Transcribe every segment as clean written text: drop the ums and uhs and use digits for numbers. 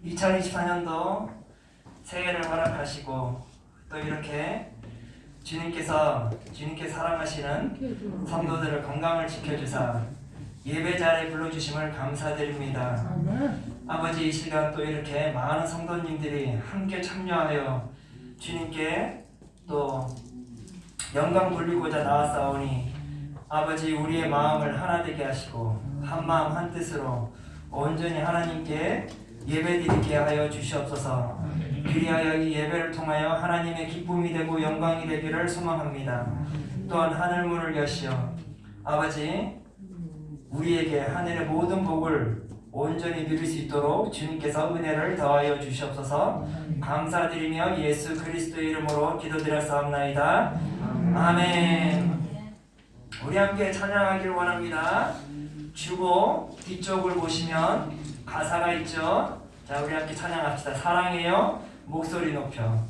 2024년도 새해를 허락하시고 또 이렇게 주님께 사랑하시는 성도들의 건강을 지켜주사 예배 자리에 불러주심을 감사드립니다. 아버지, 이 시간 또 이렇게 많은 성도님들이 함께 참여하여 주님께 또 영광 돌리고자 나왔사오니 아버지, 우리의 마음을 하나 되게 하시고 한 마음 한 뜻으로 온전히 하나님께 예배드리게 하여 주시옵소서. 그리하여 이 예배를 통하여 하나님의 기쁨이 되고 영광이 되기를 소망합니다. 또한 하늘문을 여시어 아버지, 우리에게 하늘의 모든 복을 온전히 누릴 수 있도록 주님께서 은혜를 더하여 주시옵소서. 감사드리며 예수 그리스도의 이름으로 기도드렸사옵나이다. 아멘. 우리 함께 찬양하길 원합니다. 주보 뒤쪽을 보시면 가사가 있죠. 자, 우리 함께 찬양합시다. 사랑해요. 목소리 높여.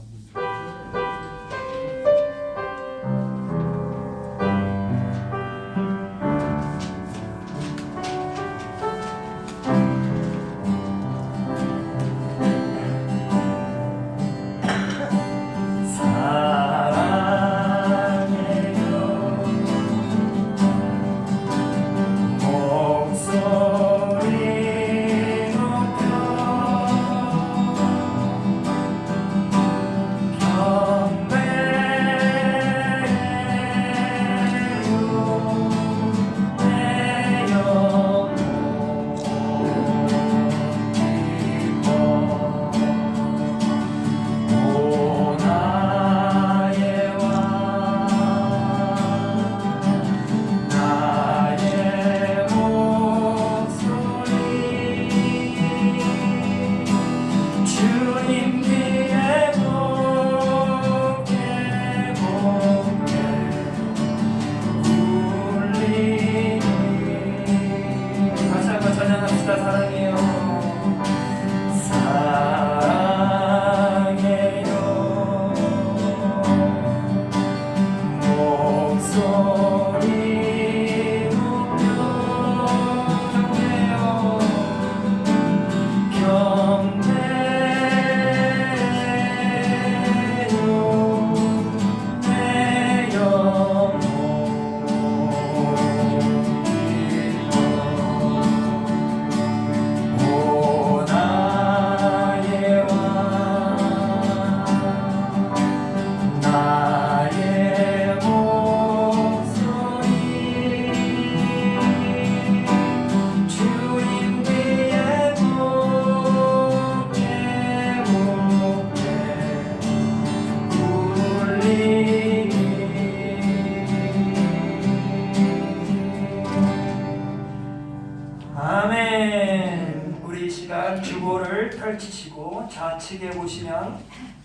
주보를 펼치시고 좌측에 보시면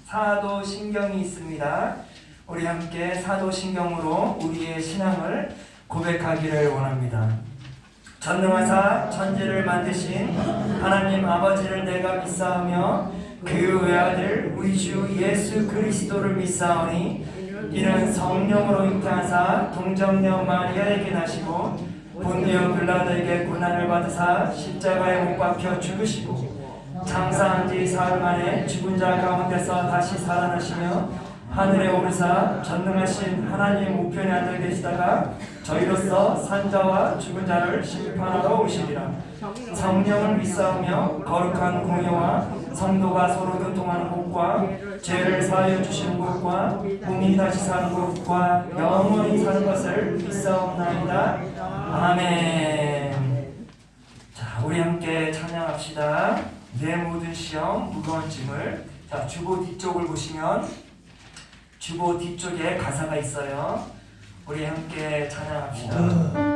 사도신경이 있습니다. 우리 함께 사도신경으로 우리의 신앙을 고백하기를 원합니다. 전능하사 천지를 만드신 하나님 아버지를 내가 믿사오며 그 외아들 우리 주 예수 그리스도를 믿사오니 이는 성령으로 잉태하사 동정녀 마리아에게 나시고 본디오 빌라도에게 고난을 받으사 십자가에 못 박혀 죽으시고 장사한 지 사흘 만에 죽은 자 가운데서 다시 살아나시며 하늘에 오르사 전능하신 하나님 우편에 앉아 계시다가 저희로서 산자와 죽은 자를 심판하러 오시리라. 성령을 믿사오며 거룩한 공예와 성도가 서로 교통하는 곳과 죄를 사하여 주시는 곳과 몸이 다시 사는 곳과 영원히 사는 것을 믿사옵나이다. 아멘. 자, 우리 함께 찬양합시다. 내 모든 시험 무거운 짐을. 자, 주보 뒤쪽을 보시면 주보 뒤쪽에 가사가 있어요. 우리 함께 찬양합시다.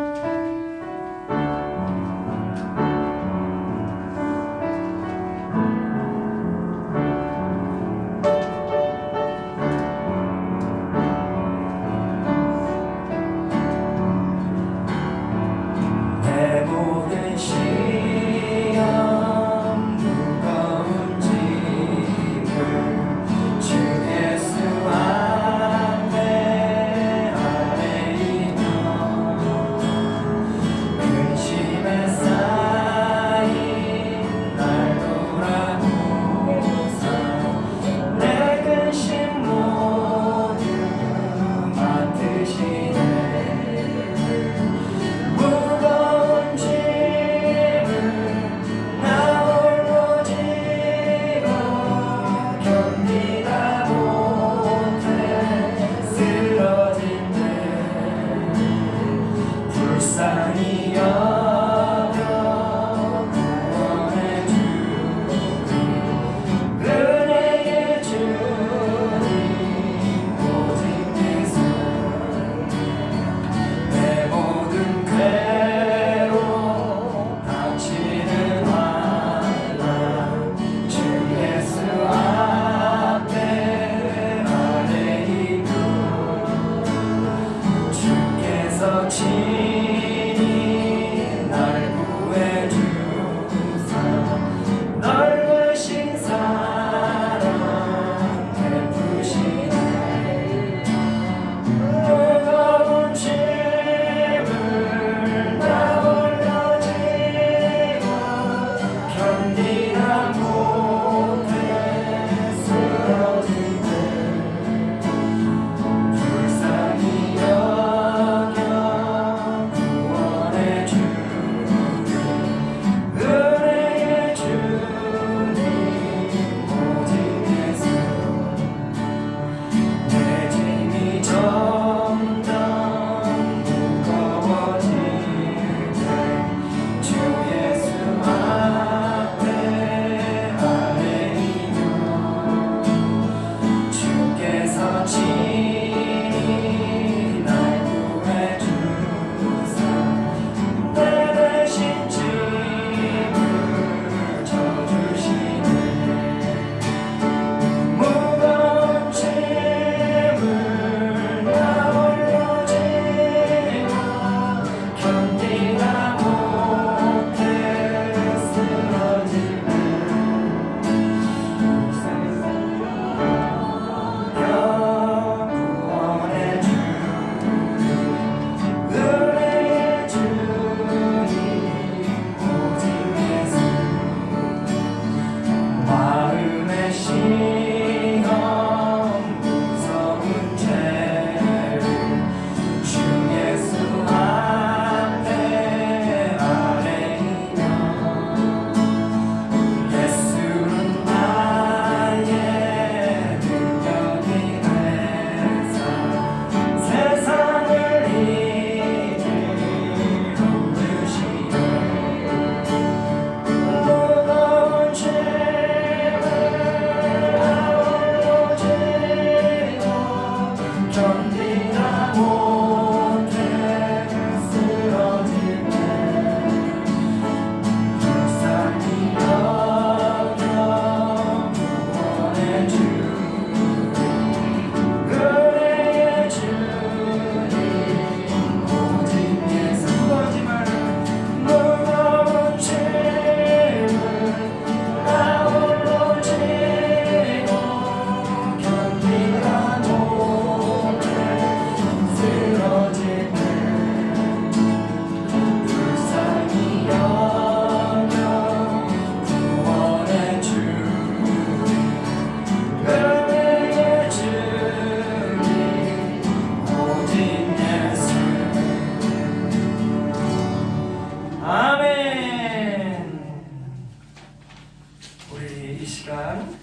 우리 이 시간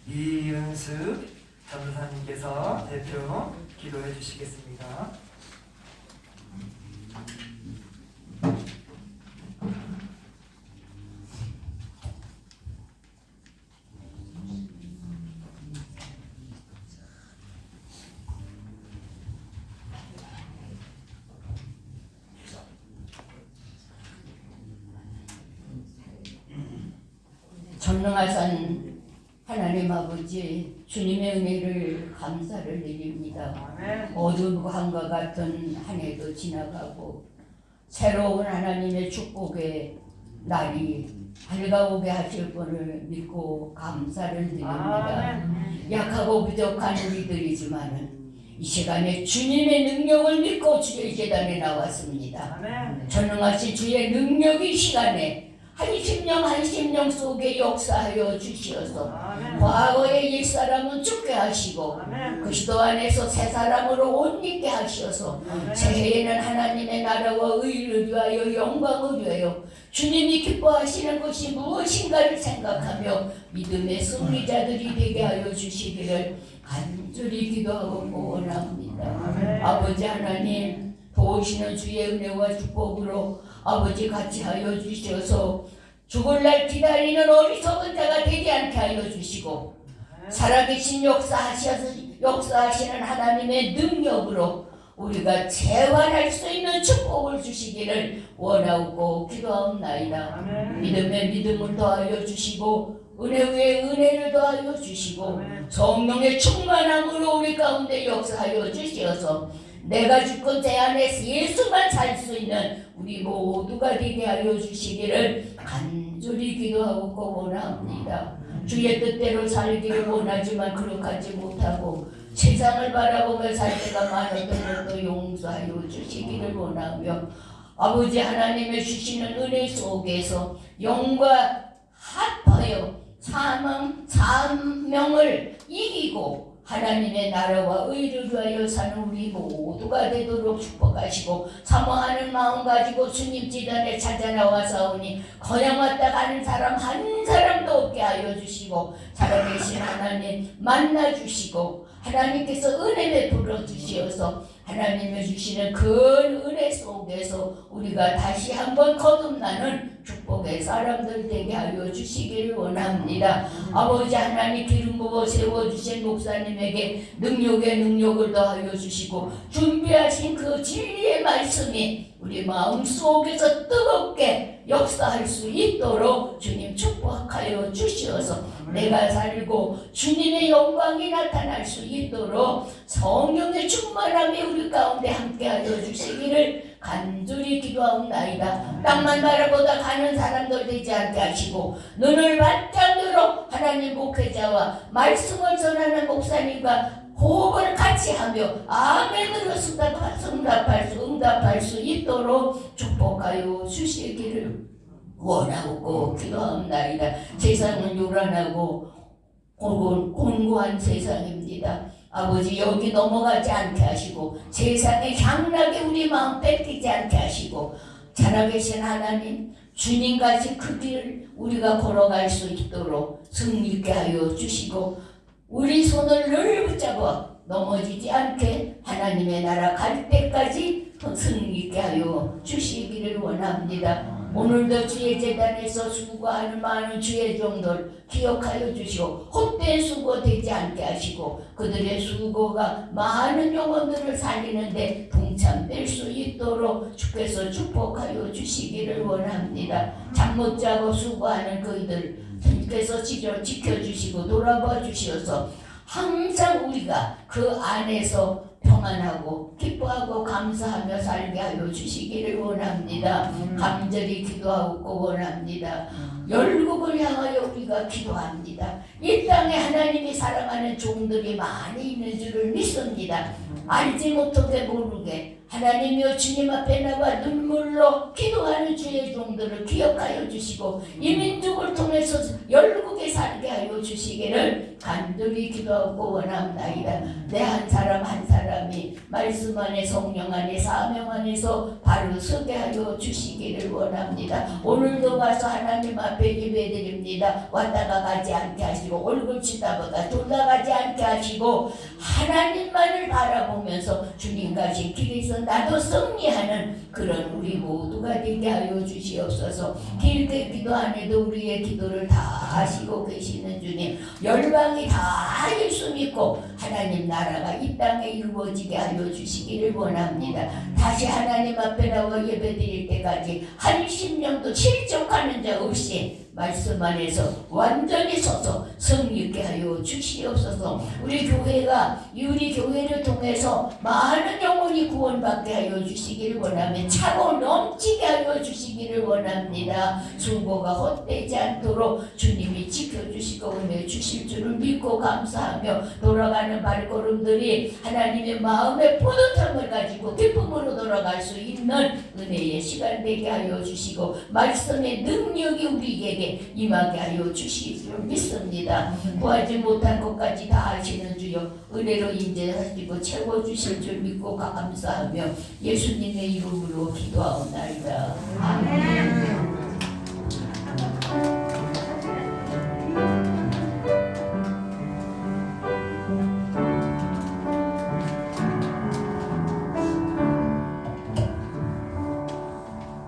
이은숙 전도사님께서 대표 기도해 주시겠습니다. 전능하신 하나님 아버지, 주님의 은혜를 감사를 드립니다. 어두운 밤과 같은 한 해도 지나가고 새로운 하나님의 축복의 날이 밝아오게 하실 분을 믿고 감사를 드립니다. 약하고 부족한 우리들이지만은 이 시간에 주님의 능력을 믿고 주의 재단에 나왔습니다. 전능하신 주의 능력이 이 시간에 한 심령 속에 역사하여 주시어서 과거의 옛사람은 죽게 하시고 그리스도 안에서 새 사람으로 옷 입게 하시어서 새해에는 하나님의 나라와 의를 위하여 영광을 위하여 주님이 기뻐하시는 것이 무엇인가를 생각하며 믿음의 승리자들이 되게 하여 주시기를 간절히 기도하고 원합니다. 아버지 하나님, 도우시는 주의 은혜와 축복으로 아버지 같이 하여 주셔서 죽을 날 기다리는 어리석은 자가 되지 않게 하여 주시고 살아계신 역사하시는 하나님의 능력으로 우리가 재환할 수 있는 축복을 주시기를 원하고 기도하옵나이다. 믿음에 믿음을 더하여 주시고 은혜 위에 은혜를 더하여 주시고 성령의 충만함으로 우리 가운데 역사하여 주시어서 내가 주권 제 안에서 예수만 살 수 있는 우리 모두가 되게 하여 주시기를 간절히 기도하고 원합니다. 주의 뜻대로 살기를 원하지만 그렇게 못하고 세상을 바라보며 살 때가 많았던 것도 용서하여 주시기를 원하며 아버지 하나님의 주시는 은혜 속에서 영과 합하여 사명을 이기고 하나님의 나라와 의를 위하여 사는 우리 모두가 되도록 축복하시고 사모하는 마음 가지고 주님 지단에 찾아 나와사오니 그냥 왔다 가는 사람 한 사람도 없게 하여 주시고 살아계신 하나님 만나 주시고 하나님께서 은혜 베풀어 주시어서 하나님의 주시는 큰 은혜 속에서 우리가 다시 한번 거듭나는 축복의 사람들 되게 하여 주시기를 원합니다. 아버지 하나님 기름 부어 세워주신 목사님에게 능력에 능력을 더하여 주시고 준비하신 그 진리의 말씀이 우리 마음속에서 뜨겁게 역사할 수 있도록 주님 축복하여 주시어서 내가 살고 주님의 영광이 나타날 수 있도록 성령의 충만함이 우리 가운데 함께하여 주시기를 간절히 기도하옵나이다. 땅만 바라보다 가는 사람들 되지 않게 하시고 눈을 바짝 들어 하나님 목회자와 말씀을 전하는 목사님과 호흡을 같이 하며 아멘으로 응답할 수 있도록 축복하여 주시기를 원하고 기도하옵나이다. 세상은 요란하고 곤고한 세상입니다. 아버지 여기 넘어가지 않게 하시고 세상의 향락에 우리 마음 뺏기지 않게 하시고 살아계신 하나님 주님같이 그 길을 우리가 걸어갈 수 있도록 승리있게 하여 주시고 우리 손을 늘 붙잡아 넘어지지 않게 하나님의 나라 갈 때까지 승리있게 하여 주시기를 원합니다. 오늘도 주의 재단에서 수고하는 많은 주의 종들 기억하여 주시고 헛된 수고 되지 않게 하시고 그들의 수고가 많은 영혼들을 살리는데 동참될 수 있도록 주께서 축복하여 주시기를 원합니다. 잠 못 자고 수고하는 그이들 주께서 지켜주시고 돌아봐 주시어서 항상 우리가 그 안에서 평안하고 기뻐하고 감사하며 살게 하여 주시기를 원합니다. 간절히 기도하고 원합니다. 열국을 향하여 우리가 기도합니다. 이 땅에 하나님이 사랑하는 종들이 많이 있는 줄을 믿습니다. 알지 못하게 모르게 하나님이여 주님 앞에 나와 눈물로 기도하는 주의 종들을 기억하여 주시고 이 민족을 통해서 열국에 살게 하여 주시기를 간절히 기도하고 원합나이다. 내 한 사람 한 사람이 말씀 안에 성령 안에 사명 안에서 바로 서게 하여 주시기를 원합니다. 오늘도 와서 하나님 앞에 예배드립니다. 왔다가 가지 않게 하시고 얼굴 치다보다 돌아가지 않게 하시고 하나님만을 바라보면서 주님 가신 길에서 나도 승리하는 그런 우리 모두가 되게 하여 주시옵소서. 길게 기도 안 해도 우리의 기도를 다 하시고 계시는 주님, 열방이 다 예수 믿고 하나님 나라가 이 땅에 이루어지게 하여 주시기를 원합니다. 다시 하나님 앞에 나와 예배드릴 때까지 한 심령도 실족하는 자 없이 말씀 안에서 완전히 서서 성립게 하여 주시옵소서. 우리 교회를 통해서 많은 영혼이 구원받게 하여 주시기를 원하며 차고 넘치게 하여 주시기를 원합니다. 수고가 헛되지 않도록 주님이 지켜주시고 은혜 주실 줄을 믿고 감사하며 돌아가는 발걸음들이 하나님의 마음의 뿌듯함을 가지고 기쁨으로 돌아갈 수 있는 은혜의 시간 되게 하여 주시고 말씀의 능력이 우리에게 임하게 하여 주실 줄 믿습니다. 구하지 못한 것까지 다 하시는 주여 은혜로 인재하시고 채워주실 줄 믿고 감사하며 예수님의 이름으로 기도하옵나이다. 아멘.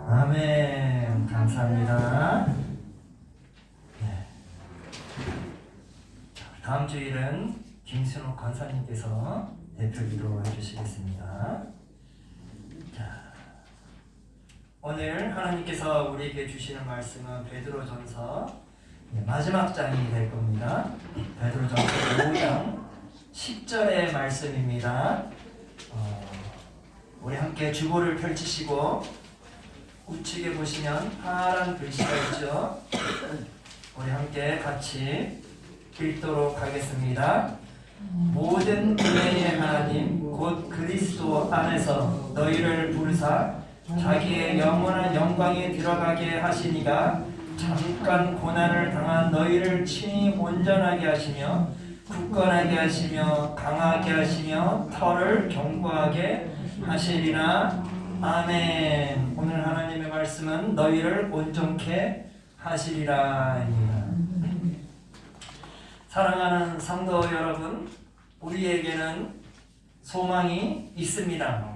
아멘. 감사합니다. 다음 주일은 김순옥 권사님께서 대표 기도해 주시겠습니다. 자, 오늘 하나님께서 우리에게 주시는 말씀은 베드로전서 마지막 장이 될 겁니다. 베드로전서 5장 10절의 말씀입니다. 우리 함께 주보를 펼치시고 우측에 보시면 파란 글씨가 있죠. 우리 함께 같이 읽도록 하겠습니다. 모든 은혜의 하나님 곧 그리스도 안에서 너희를 부르사 자기의 영원한 영광에 들어가게 하시니가 잠깐 고난을 당한 너희를 친히 온전하게 하시며 굳건하게 하시며 강하게 하시며 터를 견고하게 하시리라. 아멘. 오늘 하나님의 말씀은 너희를 온전케 하시리라입니다. 사랑하는 성도 여러분, 우리에게는 소망이 있습니다.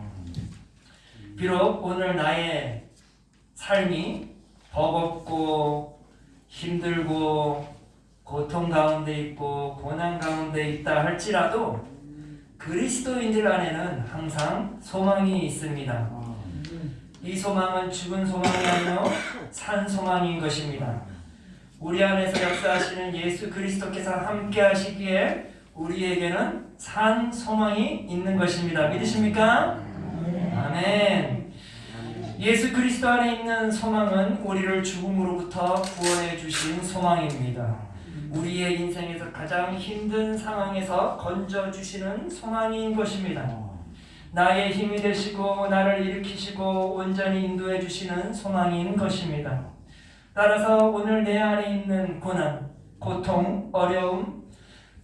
비록 오늘 나의 삶이 버겁고 힘들고 고통 가운데 있고 고난 가운데 있다 할지라도 그리스도인들 안에는 항상 소망이 있습니다. 이 소망은 죽은 소망이 아니요 산 소망인 것입니다. 우리 안에서 역사하시는 예수 그리스도께서 함께 하시기에 우리에게는 산 소망이 있는 것입니다. 믿으십니까? 아멘. 예수 그리스도 안에 있는 소망은 우리를 죽음으로부터 구원해 주신 소망입니다. 우리의 인생에서 가장 힘든 상황에서 건져 주시는 소망인 것입니다. 나의 힘이 되시고 나를 일으키시고 온전히 인도해 주시는 소망인 것입니다. 따라서 오늘 내 안에 있는 고난, 고통, 어려움,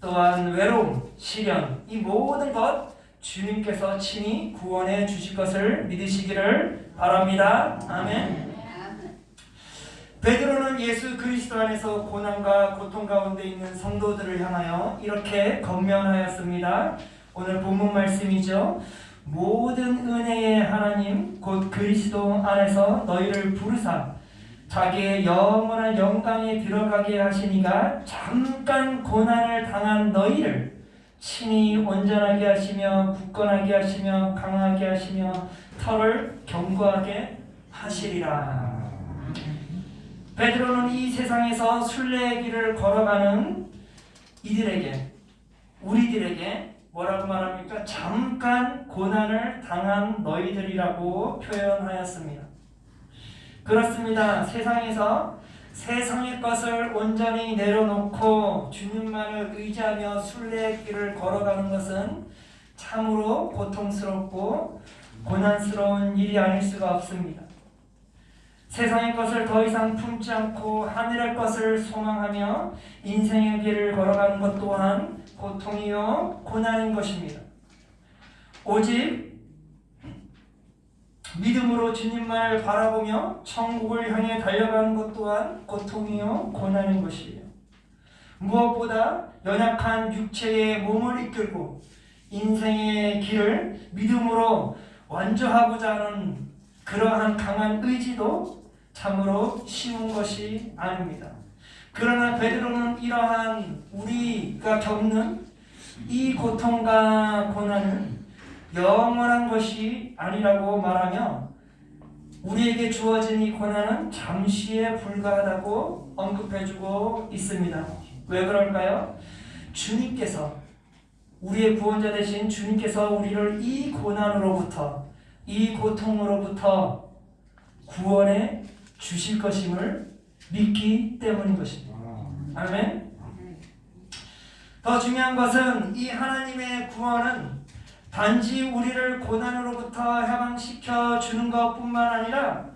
또한 외로움, 시련, 이 모든 것 주님께서 친히 구원해 주실 것을 믿으시기를 바랍니다. 아멘. 베드로는 예수 그리스도 안에서 고난과 고통 가운데 있는 성도들을 향하여 이렇게 권면하였습니다. 오늘 본문 말씀이죠. 모든 은혜의 하나님 곧 그리스도 안에서 너희를 부르사 자기의 영원한 영광에 들어가게 하시니가 잠깐 고난을 당한 너희를 친히 온전하게 하시며 굳건하게 하시며 강하게 하시며 터를 견고하게 하시리라. 베드로는 이 세상에서 순례의 길을 걸어가는 이들에게, 우리들에게 뭐라고 말합니까? 잠깐 고난을 당한 너희들이라고 표현하였습니다. 그렇습니다. 세상에서 세상의 것을 온전히 내려놓고 주님만을 의지하며 순례의 길을 걸어가는 것은 참으로 고통스럽고 고난스러운 일이 아닐 수가 없습니다. 세상의 것을 더 이상 품지 않고 하늘의 것을 소망하며 인생의 길을 걸어가는 것 또한 고통이요 고난인 것입니다. 오직 믿음으로 주님만을 바라보며 천국을 향해 달려가는 것 또한 고통이요 고난인 것이에요. 무엇보다 연약한 육체의 몸을 이끌고 인생의 길을 믿음으로 완주하고자 하는 그러한 강한 의지도 참으로 쉬운 것이 아닙니다. 그러나 베드로는 이러한 우리가 겪는 이 고통과 고난은 영원한 것이 아니라고 말하며 우리에게 주어진 이 고난은 잠시에 불과하다고 언급해주고 있습니다. 왜 그럴까요? 주님께서, 우리의 구원자 되신 주님께서 우리를 이 고난으로부터, 이 고통으로부터 구원해 주실 것임을 믿기 때문인 것입니다. 아멘. 더 중요한 것은 이 하나님의 구원은 단지 우리를 고난으로부터 해방시켜 주는 것뿐만 아니라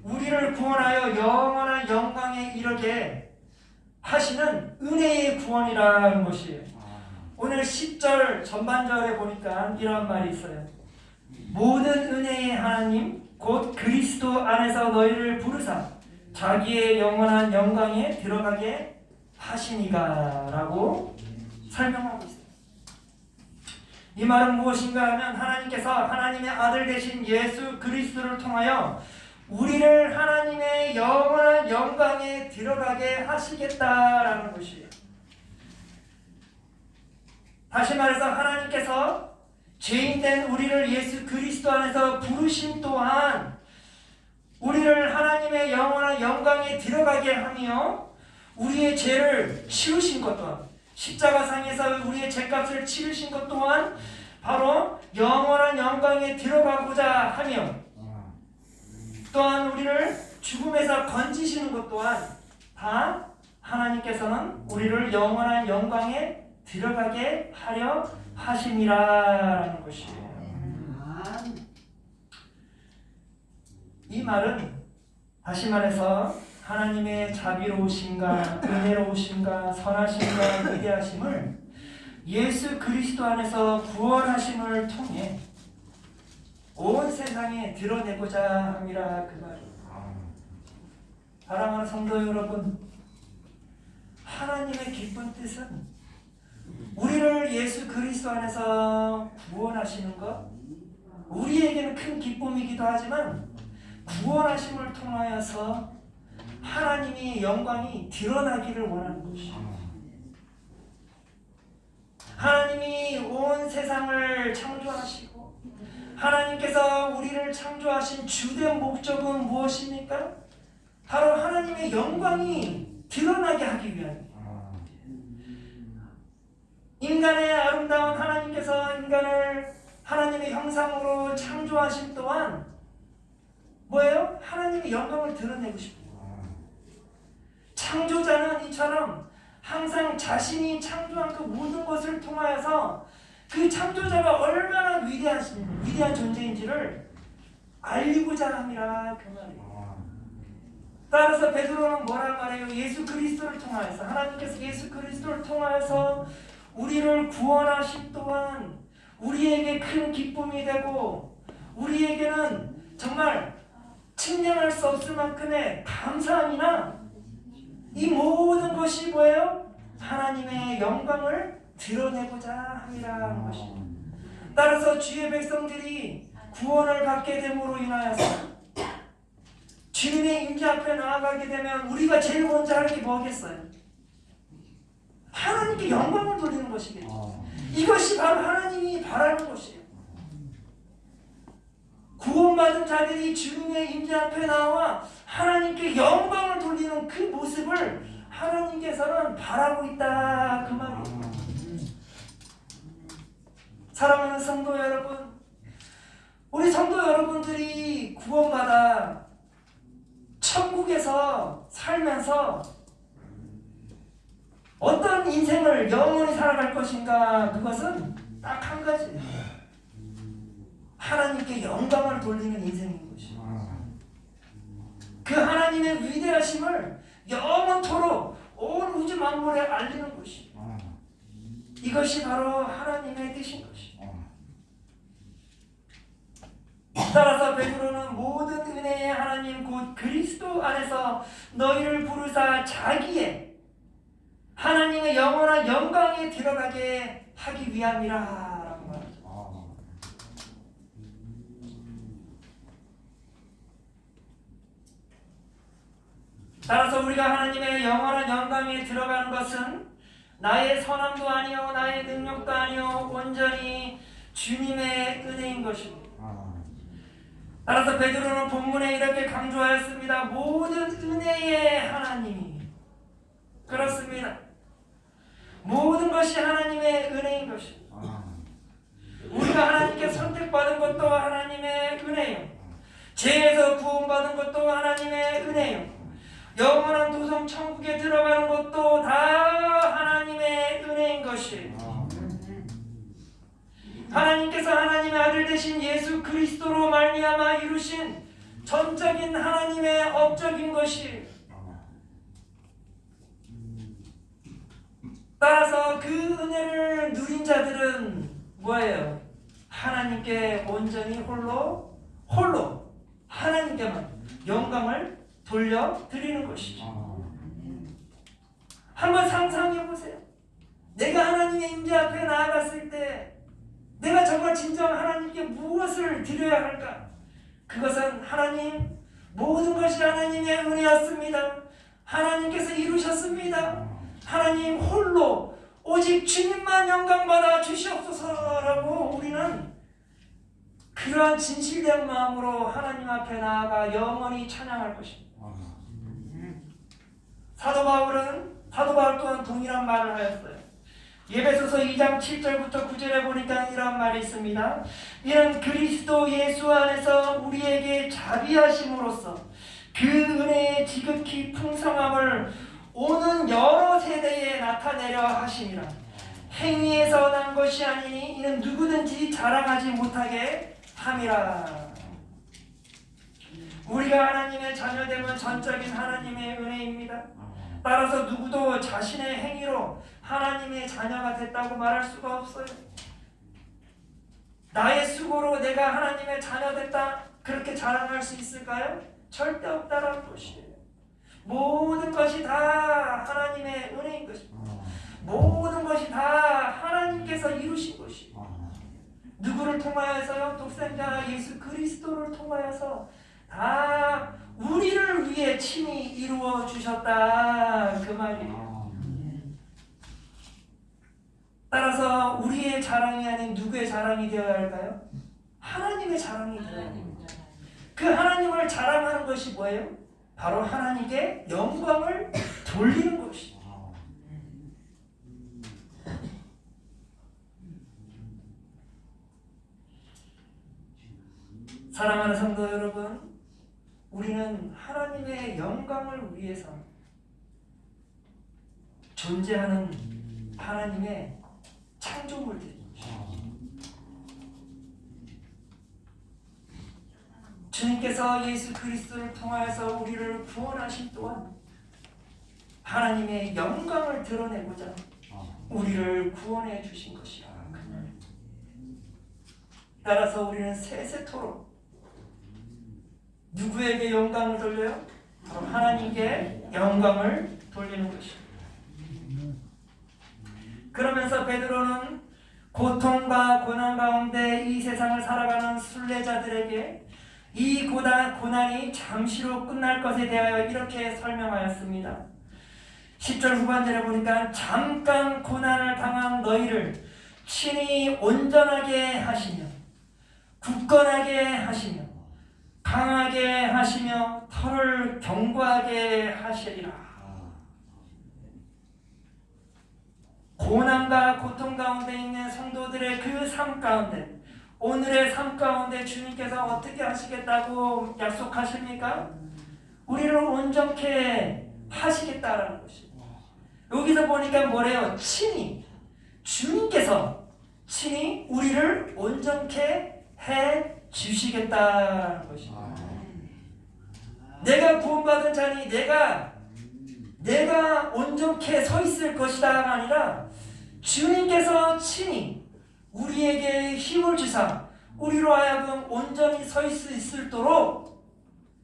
우리를 구원하여 영원한 영광에 이르게 하시는 은혜의 구원이라는 것이에요. 오늘 10절 전반절에 보니까 이런 말이 있어요. 모든 은혜의 하나님 곧 그리스도 안에서 너희를 부르사 자기의 영원한 영광에 들어가게 하시니가 라고 설명하고 있어요. 이 말은 무엇인가 하면 하나님께서 하나님의 아들 되신 예수 그리스도를 통하여 우리를 하나님의 영원한 영광에 들어가게 하시겠다라는 것이에요. 다시 말해서 하나님께서 죄인된 우리를 예수 그리스도 안에서 부르심 또한 우리를 하나님의 영원한 영광에 들어가게 하며 우리의 죄를 치우신 것 또한, 십자가상에서 우리의 죄값을 치르신 것 또한 바로 영원한 영광에 들어가고자 하며 또한 우리를 죽음에서 건지시는 것 또한 다 하나님께서는 우리를 영원한 영광에 들어가게 하려 하심이라는 것이에요. 이 말은 다시 말해서 하나님의 자비로우심과 은혜로우심과 선하심과 위대하심을 예수 그리스도 안에서 구원하심을 통해 온 세상에 드러내고자 함이라 그 말이에요. 사랑하는 성도 여러분, 하나님의 기쁜 뜻은 우리를 예수 그리스도 안에서 구원하시는 것, 우리에게는 큰 기쁨이기도 하지만 구원하심을 통하여서 하나님의 영광이 드러나기를 원하는 것이에요. 하나님이 온 세상을 창조하시고 하나님께서 우리를 창조하신 주된 목적은 무엇입니까? 바로 하나님의 영광이 드러나게 하기 위함입니다. 인간의 아름다운 하나님께서 인간을 하나님의 형상으로 창조하신 또한 뭐예요? 하나님의 영광을 드러내고 싶어요. 창조자는 이처럼 항상 자신이 창조한 그 모든 것을 통하여서 그 창조자가 얼마나 위대한 존재인지를 알리고자 함이라 그 말이에요. 따라서 베드로는 뭐라 말해요? 예수 그리스도를 통하여서, 하나님께서 예수 그리스도를 통하여서 우리를 구원하심 또한 우리에게 큰 기쁨이 되고 우리에게는 정말 측량할 수 없을 만큼의 감사함이나 이 모든 것이 뭐예요? 하나님의 영광을 드러내고자 함이라는 것입니다. 따라서 주의 백성들이 구원을 받게 됨으로 인하여서 주님의 임재 앞에 나아가게 되면 우리가 제일 먼저 하는 게 뭐겠어요? 하나님께 영광을 돌리는 것이겠죠. 이것이 바로 하나님이 바라는 것이에요. 구원받은 자들이 주님의 임재 앞에 나와 하나님께 영광을 돌리는 그 모습을 하나님께서는 바라고 있다 그 말이에요. 사랑하는 성도 여러분, 우리 성도 여러분들이 구원받아 천국에서 살면서 어떤 인생을 영원히 살아갈 것인가? 그것은 딱 한 가지예요. 하나님께 영광을 돌리는 인생인 것이에요. 그 하나님의 위대하심을 영원토록 온 우주 만물에 알리는 것이, 이것이 바로 하나님의 뜻인 것이. 따라서 베드로는 모든 은혜의 하나님 곧 그리스도 안에서 너희를 부르사 자기의 하나님의 영원한 영광에 들어가게 하기 위함이라 라고 말하죠. 따라서 우리가 하나님의 영원한 영광에 들어가는 것은 나의 선함도 아니요 나의 능력도 아니요 온전히 주님의 은혜인 것입니다. 따라서 베드로는 본문에 이렇게 강조하였습니다. 모든 은혜의 하나님이, 그렇습니다. 모든 것이 하나님의 은혜인 것입니다. 우리가 하나님께 선택받은 것도 하나님의 은혜요, 죄에서 구원받은 것도 하나님의 은혜요, 영원한 도성 천국에 들어가는 것도 다 하나님의 은혜인 것이에요. 하나님께서 하나님의 아들 되신 예수 그리스도로 말미암아 이루신 전적인 하나님의 업적인 것이, 따라서 그 은혜를 누린 자들은 뭐예요? 하나님께 온전히 홀로 하나님께만 영광을 돌려드리는 것이죠. 한번 상상해 보세요. 내가 하나님의 임재 앞에 나아갔을 때 내가 정말 진정 하나님께 무엇을 드려야 할까? 그것은 하나님, 모든 것이 하나님의 은혜였습니다. 하나님께서 이루셨습니다. 하나님 홀로 오직 주님만 영광받아 주시옵소서라고 우리는 그러한 진실된 마음으로 하나님 앞에 나아가 영원히 찬양할 것입니다. 사도 바울 또한 동일한 말을 하였어요. 에베소서 2장 7절부터 9절에 보니까 이런 말이 있습니다. 이는 그리스도 예수 안에서 우리에게 자비하심으로써 그 은혜의 지극히 풍성함을 오는 여러 세대에 나타내려 하심이라. 행위에서 난 것이 아니니 이는 누구든지 자랑하지 못하게 함이라. 우리가 하나님의 자녀됨은 전적인 하나님의 은혜입니다. 따라서 누구도 자신의 행위로 하나님의 자녀가 됐다고 말할 수가 없어요. 나의 수고로 내가 하나님의 자녀 됐다, 그렇게 자랑할 수 있을까요? 절대 없다라는 것이에요. 모든 것이 다 하나님의 은혜인 것입니다. 모든 것이 다 하나님께서 이루신 것이에요. 누구를 통하여서요? 독생자 예수 그리스도를 통하여서 다 우리를 위해 친히 이루어 주셨다, 그 말이에요. 따라서 우리의 자랑이 아닌 누구의 자랑이 되어야 할까요? 하나님의 자랑이 되어야 합니다. 그 하나님을 자랑하는 것이 뭐예요? 바로 하나님께 영광을 돌리는 것이죠. 사랑하는 성도 여러분, 우리는 하나님의 영광을 위해서 존재하는 하나님의 창조물들입니다. 주님께서 예수 그리스도를 통하여서 우리를 구원하신 또한 하나님의 영광을 드러내고자 우리를 구원해 주신 것이라. 따라서 우리는 세세토록 누구에게 영광을 돌려요? 바로 하나님께 영광을 돌리는 것입니다. 그러면서 베드로는 고통과 고난 가운데 이 세상을 살아가는 순례자들에게 이 고난이 잠시로 끝날 것에 대하여 이렇게 설명하였습니다. 10절 후반절에 보니까 잠깐 고난을 당한 너희를 친히 온전하게 하시며 굳건하게 하시며 강하게 하시며 털을 견고하게 하시리라. 고난과 고통 가운데 있는 성도들의 그 삶 가운데, 오늘의 삶 가운데 주님께서 어떻게 하시겠다고 약속하십니까? 우리를 온전케 하시겠다라는 것입니다. 여기서 보니까 뭐래요? 친히, 주님께서 친히 우리를 온전케 해 주시겠다라는 것입니다. 내가 구원받은 자니 내가 온전케 서 있을 것이다가 아니라 주님께서 친히 우리에게 힘을 주사 우리로 하여금 온전히 서 있을 수 있도록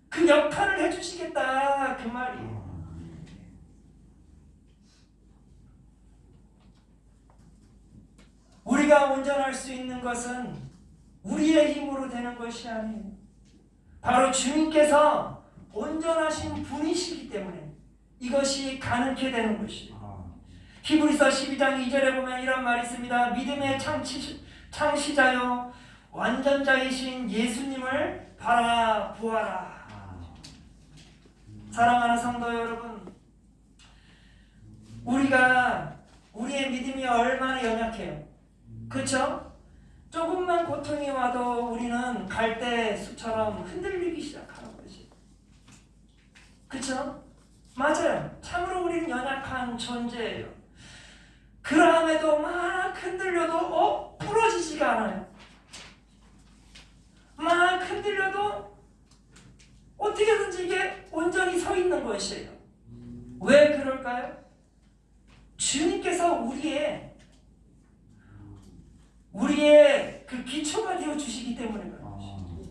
그 역할을 해주시겠다 그 말이에요. 우리가 온전할 수 있는 것은 우리의 힘으로 되는 것이 아니에요. 바로 주님께서 온전하신 분이시기 때문에 이것이 가능케 되는 것이에요. 히브리서 12장 2절에 보면 이런 말이 있습니다. 믿음의 창시자요 완전자이신 예수님을 바라보아라. 사랑하는 성도 여러분, 우리의 믿음이 얼마나 연약해요. 그렇죠? 조금만 고통이 와도 우리는 갈대숲처럼 흔들리기 시작하는 것이. 그렇죠? 맞아요. 참으로 우리는 연약한 존재예요. 그러함에도 막 흔들려도 부러지지가 않아요. 막 흔들려도 어떻게든지 이게 온전히 서 있는 것이에요. 왜 그럴까요? 주님께서 우리의 그 기초가 되어 주시기 때문에 그런 것이죠.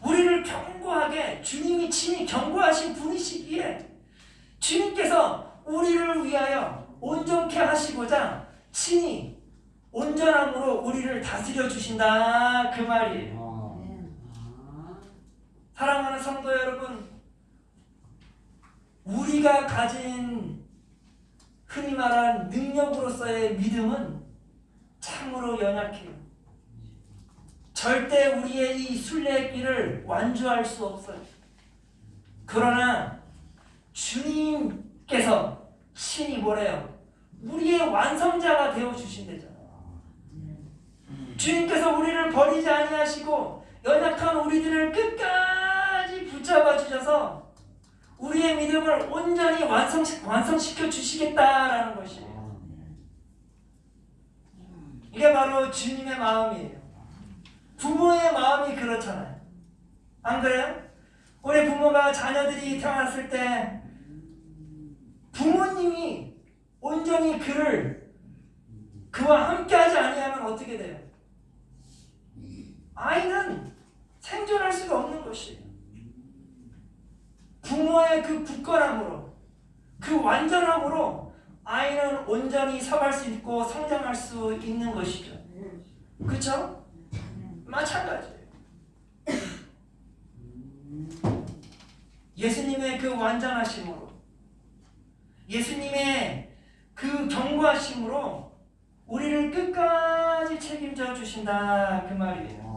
우리를 견고하게 주님이 친히 견고하신 분이시기에 주님께서 우리를 위하여 온전케 하시고자 친히 온전함으로 우리를 다스려 주신다 그 말이에요. 사랑하는 성도 여러분, 우리가 가진 흔히 말한 능력으로서의 믿음은 참으로 연약해요. 절대 우리의 이 순례길을 완주할 수 없어요. 그러나 주님께서 친히 뭐래요? 우리의 완성자가 되어 주신대잖아요. 주님께서 우리를 버리지 아니하시고 연약한 우리들을 끝까지 붙잡아 주셔서 우리의 믿음을 온전히 완성시켜 주시겠다라는 것이에요. 이게 바로 주님의 마음이에요. 부모의 마음이 그렇잖아요. 안 그래요? 우리 부모가 자녀들이 태어났을 때 부모님이 온전히 그와 함께하지 아니하면 어떻게 돼요? 아이는 생존할 수가 없는 것이에요. 부모의 그 굳건함으로, 그 완전함으로 아이는 온전히 서갈 수 있고 성장할 수 있는 것이죠. 그렇죠? 마찬가지예요. 예수님의 그 완전하심으로, 예수님의 그 견고하심으로 우리를 끝까지 책임져 주신다 그 말이에요.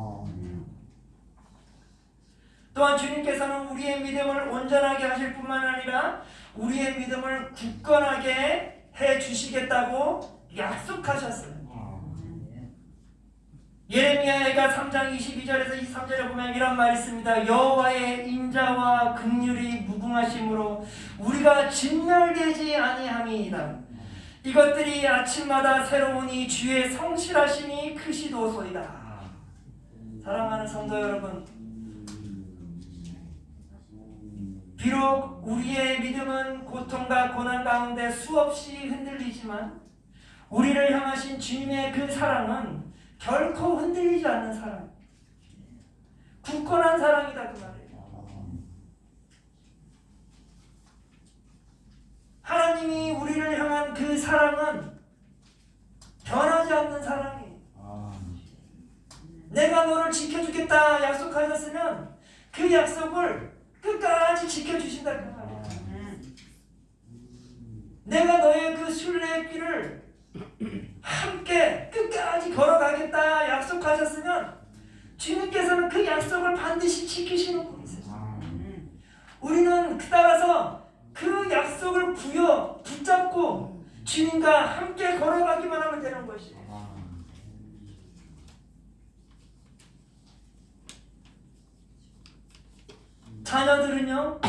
또한 주님께서는 우리의 믿음을 온전하게 하실 뿐만 아니라 우리의 믿음을 굳건하게 해 주시겠다고 약속하셨어요. 예레미야가 3장 22절에서 23절에 보면 이런 말이 있습니다. 여호와의 인자와 긍휼이 무궁하심으로 우리가 진멸되지 아니함이니이다. 이것들이 아침마다 새로우니 주의 성실하심이 크시도소이다. 사랑하는 성도 여러분, 비록 우리의 믿음은 고통과 고난 가운데 수없이 흔들리지만 우리를 향하신 주님의 그 사랑은 결코 흔들리지 않는 사랑, 굳건한 사랑이다 그 말이에요. 하나님이 우리를 향한 그 사랑은 변하지 않는 사랑이에요. 내가 너를 지켜주겠다 약속하셨으면 그 약속을 끝까지 지켜주신다 그 말이에요. 내가 너의 그 순례의 길을 함께 끝까지 걸어가겠다 약속하셨으면 주님께서는 그 약속을 반드시 지키시는 분이세요. 우리는 따라서 그 약속을 붙잡고 주님과 함께 걸어가기만 하면 되는 것이에요. 자녀들은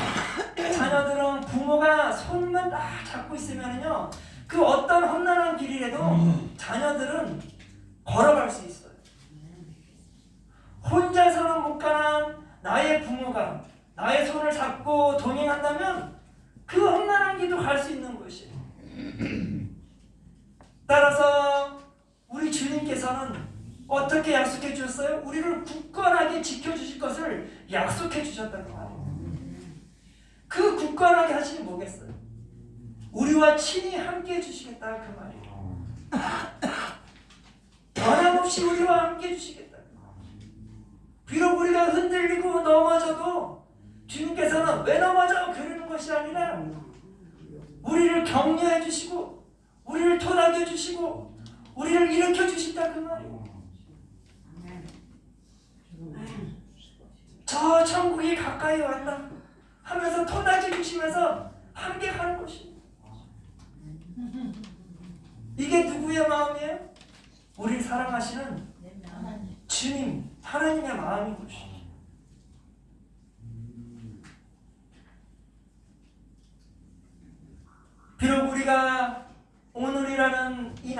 부모가 손만 딱 잡고 있으면요, 그 어떤 험난한 길이라도 자녀들은 걸어갈 수 있어요. 혼자서는 못 가는 나의 부모가 나의 손을 잡고 동행한다면 그 험난한 길도 갈 수 있는 것이에요. 따라서 우리 주님께서는 어떻게 약속해 주셨어요? 우리를 굳건하게 지켜주실 것을 약속해 주셨다는 말이에요. 그 굳건하게 하시니 뭐겠어요? 우리와 친히 함께 해주시겠다 그 말이에요. 변함없이 우리와 함께 해주시겠다. 비록 우리가 흔들리고 넘어져도 주님께서는 왜 넘어져? 그러는 것이 아니라 우리를 격려해 주시고 우리를 토닥여 주시고 우리를 일으켜 주신다 그 말이에요. 저 천국이 가까이 왔다 하면서 토닥여 주시면서 함께 가는 것입니다. 이게 누구의 마음이에요? 우리를 사랑하시는 주님, 하나님의 마음인 것입니다. 비록 우리가 오늘이라는 이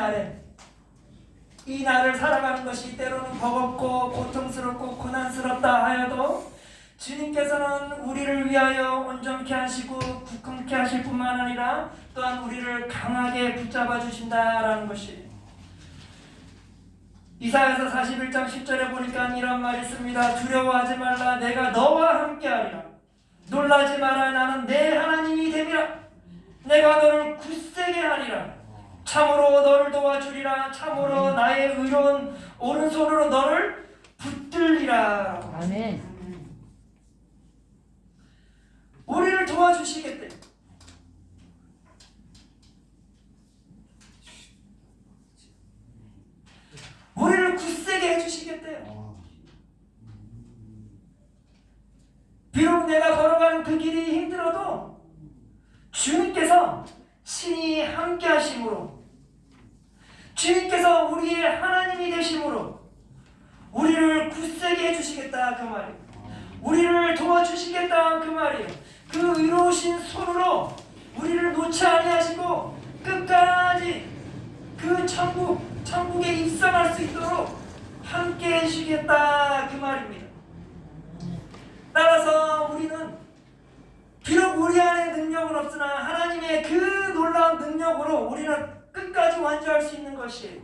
날을 살아가는 것이 때로는 버겁고 고통스럽고 고난스럽다 하여도 주님께서는 우리를 위하여 온전케 하시고 굳건케 하실 뿐만 아니라 또한 우리를 강하게 붙잡아 주신다라는 것이 이사야서 41장 10절에 보니까 이런 말이 있습니다. 두려워하지 말라 내가 너와 함께하리라. 놀라지 마라 나는 내 하나님이 됨이라. 내가 너를 굳세게 하리라. 참으로 너를 도와주리라. 참으로 나의 의로운 오른손으로 너를 붙들리라. 아멘. 우리를 도와주시겠대. 우리를 굳세게 해주시겠대요. 비록 내가 걸어가는 그 길이 힘들어도 주님께서 신이 함께 하심으로 주님께서 우리의 하나님이 되심으로 우리를 굳세게 해주시겠다 그 말이에요. 우리를 도와주시겠다 그 말이에요. 그 의로우신 손으로 우리를 놓지 아니하시고 끝까지 그 천국에 입성할 수 있도록 함께 해주시겠다 그 말입니다. 따라서 우리는 비록 우리 안에 능력은 없으나 하나님의 그 놀라운 능력으로 우리는 끝까지 완주할 수 있는 것이에요.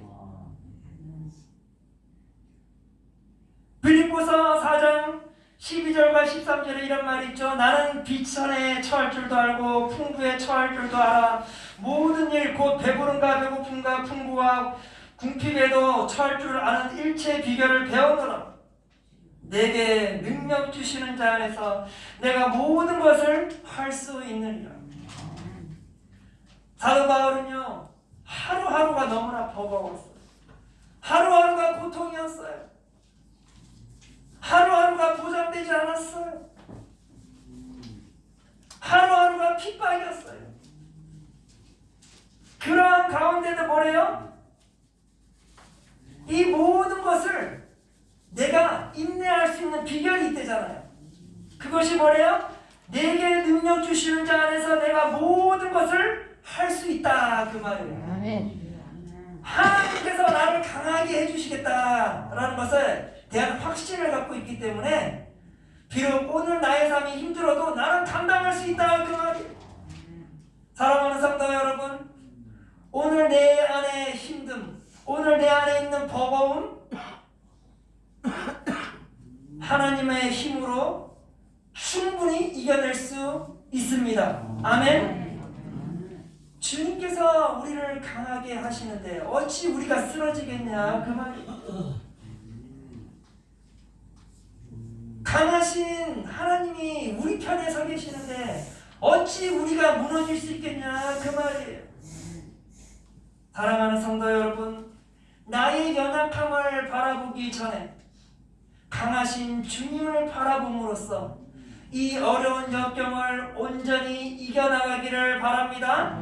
빌립보서 4장 12절과 13절에 이런 말이 있죠. 나는 비천에 처할 줄도 알고 풍부에 처할 줄도 알아. 모든 일 곧 배부름과 배고픔과 풍부와 궁핍에도 처할 줄 아는 일체 비결을 배웠노라. 내게 능력 주시는 자 안에서 내가 모든 것을 할 수 있느니라. 사도 바울은요 하루하루가 너무나 버거웠어요. 하루하루가 고통이었어요. 하루하루가 보장되지 않았어요. 하루하루가 핍박이었어요. 그러한 가운데도 뭐래요? 이 모든 것을 내가 인내할 수 있는 비결이 있대잖아요. 그것이 뭐래요? 내게 능력 주시는 자 안에서 내가 모든 것을 할 수 있다 그 말이에요. 아멘. 하나님께서 나를 강하게 해주시겠다라는 것에 대한 확신을 갖고 있기 때문에 비록 오늘 나의 삶이 힘들어도 나는 감당할 수 있다 그 말이에요. 사랑하는 성도 여러분, 오늘 내 안에 힘듦, 오늘 내 안에 있는 버거움 하나님의 힘으로 충분히 이겨낼 수 있습니다. 아멘. 주님께서 우리를 강하게 하시는데 어찌 우리가 쓰러지겠냐 그 말이에요. 강하신 하나님이 우리 편에 서 계시는데 어찌 우리가 무너질 수 있겠냐 그 말이에요. 사랑하는 성도 여러분, 나의 연약함을 바라보기 전에 강하신 주님을 바라봄으로써 이 어려운 역경을 온전히 이겨나가기를 바랍니다.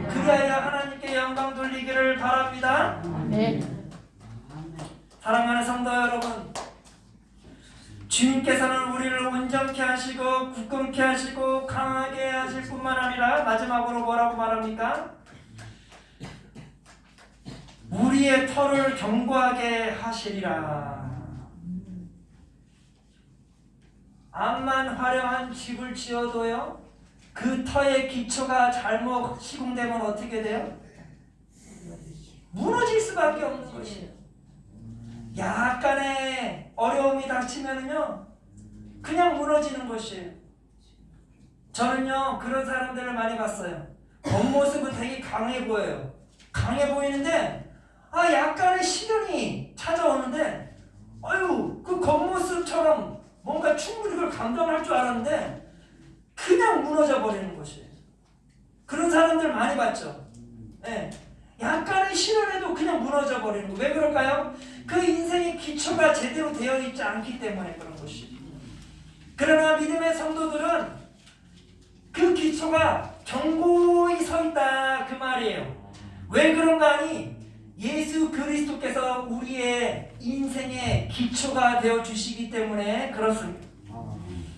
그리하여 하나님께 영광 돌리기를 바랍니다. 사랑하는 성도 여러분, 주님께서는 우리를 온전케 하시고 굳건케 하시고 강하게 하실 뿐만 아니라 마지막으로 뭐라고 말합니까? 우리의 털을 견고하게 하시리라. 암만 화려한 집을 지어도요, 그 터의 기초가 잘못 시공되면 어떻게 돼요? 무너질 수밖에 없는 것이에요. 약간의 어려움이 닥치면요 그냥 무너지는 것이에요. 저는요 그런 사람들을 많이 봤어요. 겉모습은 되게 강해 보여요. 강해 보이는데 약간의 시련이 찾아오는데 그 겉모습처럼 뭔가 충분히 그걸 감당할 줄 알았는데 그냥 무너져 버리는 것이에요. 그런 사람들 많이 봤죠. 네. 약간의 시련에도 그냥 무너져 버리는 거. 왜 그럴까요? 그 인생의 기초가 제대로 되어 있지 않기 때문에 그런 것이에요. 그러나 믿음의 성도들은 그 기초가 견고히 서 있다 그 말이에요. 왜 그런가 하니 예수 그리스도께서 우리의 인생의 기초가 되어 주시기 때문에 그렇습니다.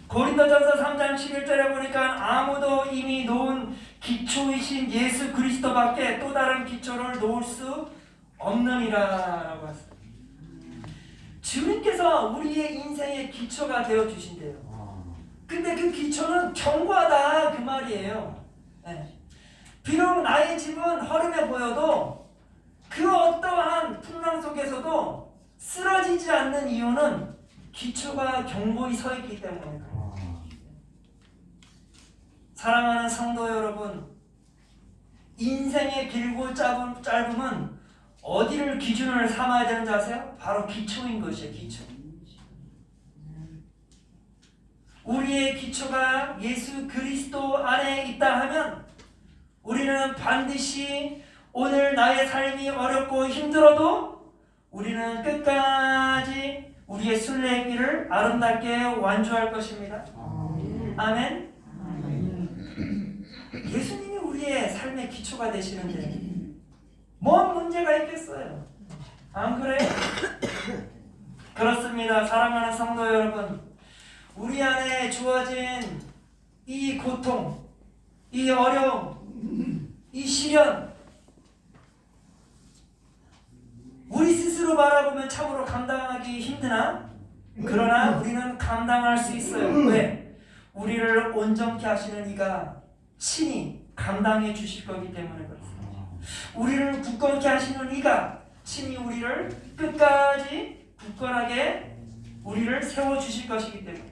고린도전서 3장 11절에 보니까 아무도 이미 놓은 기초이신 예수 그리스도밖에 또 다른 기초를 놓을 수 없느니라 라고 했어요. 주님께서 우리의 인생의 기초가 되어 주신대요. 근데 그 기초는 견고하다 그 말이에요. 네. 비록 나의 집은 허름해 보여도 그 어떠한 풍랑 속에서도 쓰러지지 않는 이유는 기초가 견고히 서 있기 때문에 그래요. 사랑하는 성도 여러분, 인생의 길고 짧음은 어디를 기준을 삼아야 되는지 아세요? 바로 기초인 것이에요. 기초. 우리의 기초가 예수 그리스도 안에 있다 하면 우리는 반드시 오늘 나의 삶이 어렵고 힘들어도 우리는 끝까지 우리의 순례의 길을 아름답게 완주할 것입니다. 아멘. 예수님이 우리의 삶의 기초가 되시는데 뭔 문제가 있겠어요? 안 그래요? 그렇습니다. 사랑하는 성도 여러분, 우리 안에 주어진 이 고통, 이 어려움, 이 시련, 우리 스스로 바라보면 참으로 감당하기 힘드나? 그러나 우리는 감당할 수 있어요. 왜? 우리를 온전케 하시는 이가 친히 감당해 주실 거기 때문에 그렇습니다. 우리를 굳건케 하시는 이가 친히 우리를 끝까지 굳건하게 우리를 세워주실 것이기 때문에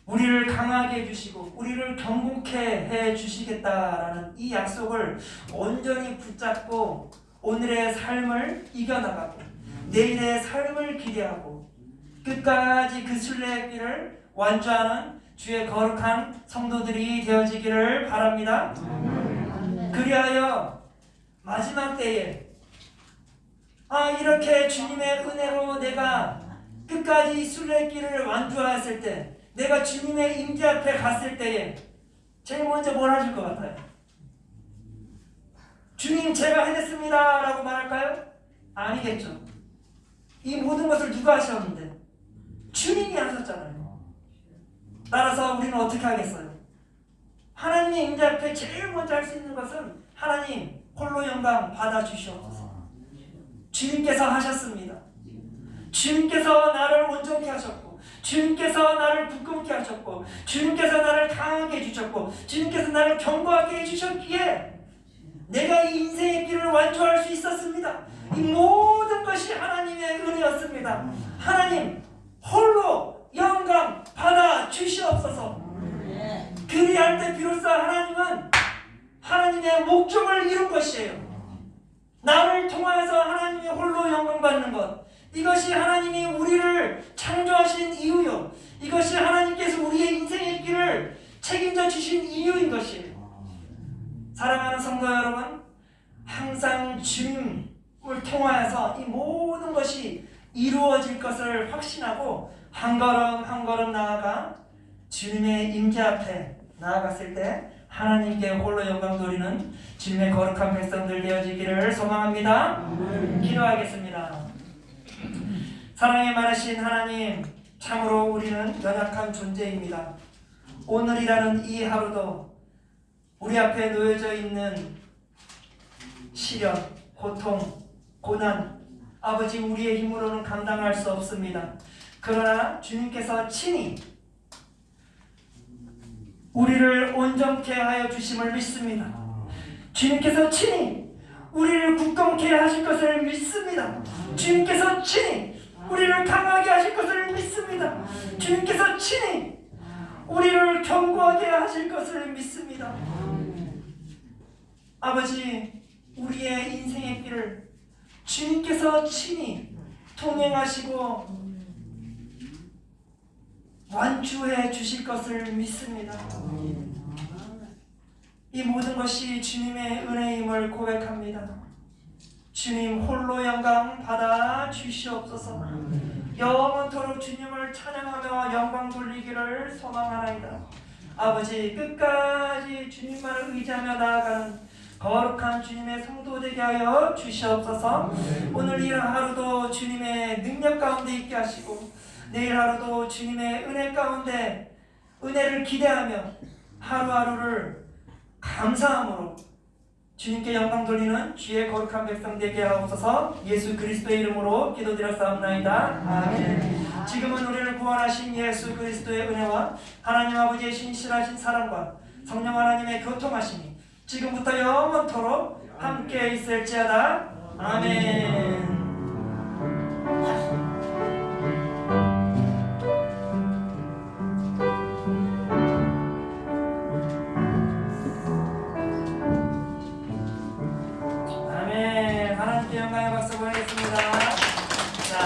우리를 강하게 해주시고 우리를 경고케 해주시겠다라는 이 약속을 온전히 붙잡고 오늘의 삶을 이겨나가고 내일의 삶을 기대하고 끝까지 그 순례의 길을 완주하는 주의 거룩한 성도들이 되어지기를 바랍니다. 그리하여 마지막 때에 이렇게 주님의 은혜로 내가 끝까지 순례의 길을 완주하였을 때 내가 주님의 임재 앞에 갔을 때에 제일 먼저 뭘 하실 것 같아요? 주님 제가 해냈습니다 라고 말할까요? 아니겠죠. 이 모든 것을 누가 하셨는데? 주님이 하셨잖아요. 따라서 우리는 어떻게 하겠어요? 하나님의 임재 앞에 제일 먼저 할 수 있는 것은 하나님 홀로 영광 받아주시옵소서. 주님께서 하셨습니다. 주님께서 나를 온전케 하셨고 주님께서 나를 굳건케 하셨고 주님께서 나를 강하게 해주셨고 주님께서 나를 견고하게 해주셨기에 내가 이 인생의 길을 완주할 수 있었습니다. 이 모든 것이 하나님의 은혜였습니다. 하나님 홀로 영광 받아 주시옵소서. 그리할 때 비로소 하나님은 하나님의 목적을 이룬 것이에요. 나를 통하여서 하나님이 홀로 영광 받는 것, 이것이 하나님이 우리를 창조하신 이유요, 이것이 하나님께서 우리의 인생의 길을 책임져 주신 이유인 것이에요. 사랑하는 성도 여러분, 항상 주님을 통하여서 이 모든 것이 이루어질 것을 확신하고 한 걸음 한 걸음 나아가 주님의 임재 앞에 나아갔을 때 하나님께 홀로 영광 돌리는 주님의 거룩한 백성들 되어지기를 소망합니다. 기도하겠습니다. 사랑에 많으신 하나님, 참으로 우리는 연약한 존재입니다. 오늘이라는 이 하루도 우리 앞에 놓여져 있는 시련, 고통, 고난, 아버지 우리의 힘으로는 감당할 수 없습니다. 그러나 주님께서 친히 우리를 온전케 하여 주심을 믿습니다. 주님께서 친히 우리를 굳건케 하실 것을 믿습니다. 주님께서 친히 우리를 강하게 하실 것을 믿습니다. 주님께서 친히 우리를 견고하게 하실 것을 믿습니다. 아버지, 우리의 인생의 길을 주님께서 친히 통행하시고 완주해 주실 것을 믿습니다. 이 모든 것이 주님의 은혜임을 고백합니다. 주님 홀로 영광 받아 주시옵소서. 영원토록 주님을 찬양하며 영광 돌리기를 소망하나이다. 아버지, 끝까지 주님만을 의지하며 나아가는 거룩한 주님의 성도 되게 하여 주시옵소서. 오늘 이 하루도 주님의 능력 가운데 있게 하시고 내일 하루도 주님의 은혜 가운데 은혜를 기대하며 하루하루를 감사함으로 주님께 영광 돌리는 주의 거룩한 백성 되게 하옵소서. 예수 그리스도의 이름으로 기도드렸사옵나이다. 아멘. 지금은 우리를 구원하신 예수 그리스도의 은혜와 하나님 아버지의 신실하신 사랑과 성령 하나님의 교통하심이 지금부터 영원토록 함께 있을지어다. 아멘. 아멘. 하나님께 영광의 박수 보내겠습니다.